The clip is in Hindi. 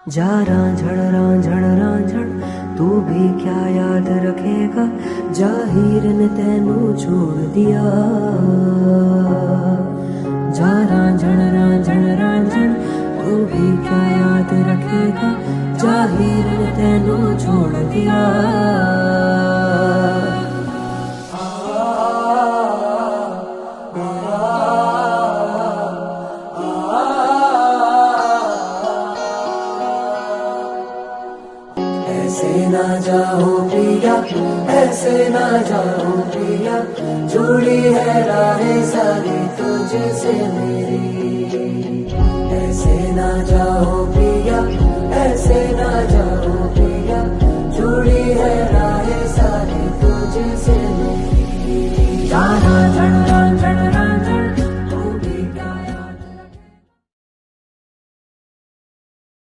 जा रांझण रांझण तू भी क्या याद रखेगा, जाहिर ने तेनू छोड़ दिया। जा रांझण रांझण तू भी क्या याद रखेगा, जाहिर ने तेनू छोड़ दिया। ऐसे ना जाओ प्रिया, ऐसे ना जाओ प्रिया, जुड़ी है राहें सारी तुझसे मेरी। ऐसे ना जाओ